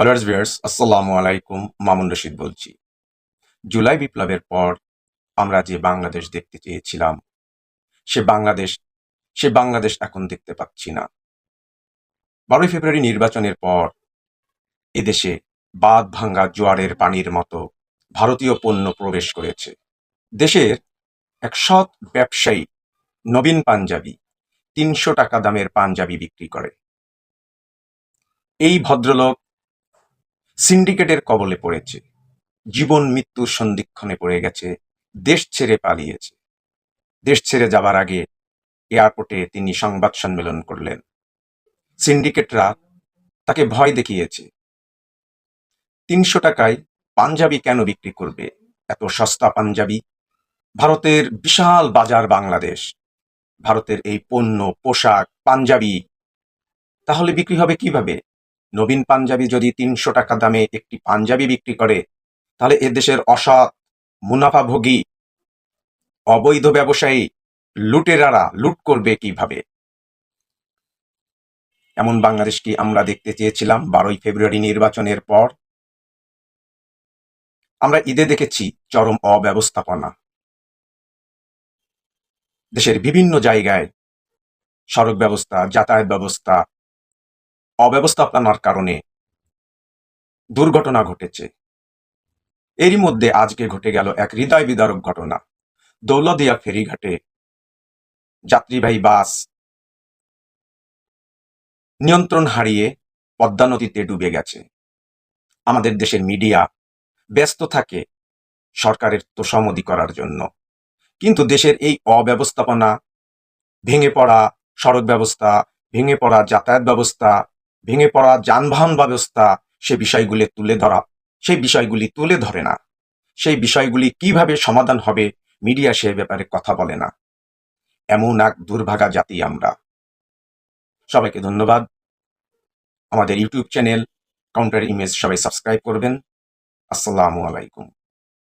Followers viewers আসসালামু আলাইকুম। মামুন রশিদ বলছি। জুলাই বিপ্লবের পর আমরা যে বাংলাদেশ দেখতে চেয়েছিলাম সে বাংলাদেশ সে বাংলাদেশ এখন দেখতে পাচ্ছি না। 12ই ফেব্রুয়ারি নির্বাচনের পর এদেশে বাঁধ ভাঙ্গা জোয়ারের পানির মতো ভারতীয় পণ্য প্রবেশ করেছে। দেশের এক সৎ ব্যবসায়ী নবীন পাঞ্জাবি ৩০০ টাকা দামের পাঞ্জাবি বিক্রি করে। এই ভদ্রলোক সিন্ডিকেটের কবলে পড়েছে, জীবন মৃত্যুর সন্ধিক্ষণে পড়ে গেছে, দেশ ছেড়ে পালিয়েছে। দেশ ছেড়ে যাবার আগে এয়ারপোর্টে তিনি সংবাদ সম্মেলন করলেন। সিন্ডিকেটরা তাকে ভয় দেখিয়েছে। ৩০০ টাকায় পাঞ্জাবি কেন বিক্রি করবে? এত সস্তা পাঞ্জাবি। ভারতের বিশাল বাজার বাংলাদেশ। ভারতের এই পণ্য, পোশাক, পাঞ্জাবি তাহলে বিক্রি হবে কিভাবে? নবীন পাঞ্জাবি যদি ৩০০ টাকা দামে একটি পাঞ্জাবি বিক্রি করে, তাহলে এদেশের অসৎ, মুনাফাভোগী, অবৈধ ব্যবসায়ী, লুটেরারা লুট করবে কিভাবে? এমন বাংলাদেশ কি আমরা দেখতে চেয়েছিলাম 12ই ফেব্রুয়ারি নির্বাচনের পর? আমরা ঈদে দেখেছি চরম অব্যবস্থাপনা। দেশের বিভিন্ন জায়গায় সড়ক ব্যবস্থা, যাতায়াত ব্যবস্থা অব্যবস্থাপনার কারণে দুর্ঘটনা ঘটেছে। এরই মধ্যে আজকে ঘটে গেল এক হৃদয় বিদারক ঘটনা। দৌলতদিয়া ফেরিঘাটে যাত্রীবাহী বাস নিয়ন্ত্রণ হারিয়ে পদ্মা নদীতে ডুবে গেছে। আমাদের দেশের মিডিয়া ব্যস্ত থাকে সরকারের তোষামোদী করার জন্য, কিন্তু দেশের এই অব্যবস্থাপনা, ভেঙে পড়া সড়ক ব্যবস্থা, ভেঙে পড়া যাতায়াত ব্যবস্থা, ভেঙে পড়া যানবাহন ব্যবস্থা, সেই বিষয়গুলি তুলে ধরে না। সেই বিষয়গুলি কিভাবে সমাধান হবে, মিডিয়া সে ব্যাপারে কথা বলে না। এমন এক দুর্ভাগা জাতি আমরা। সবাইকে ধন্যবাদ। আমাদের ইউটিউব চ্যানেল কাউন্টার ইমেজ সবাই সাবস্ক্রাইব করবেন। আসসালামু আলাইকুম।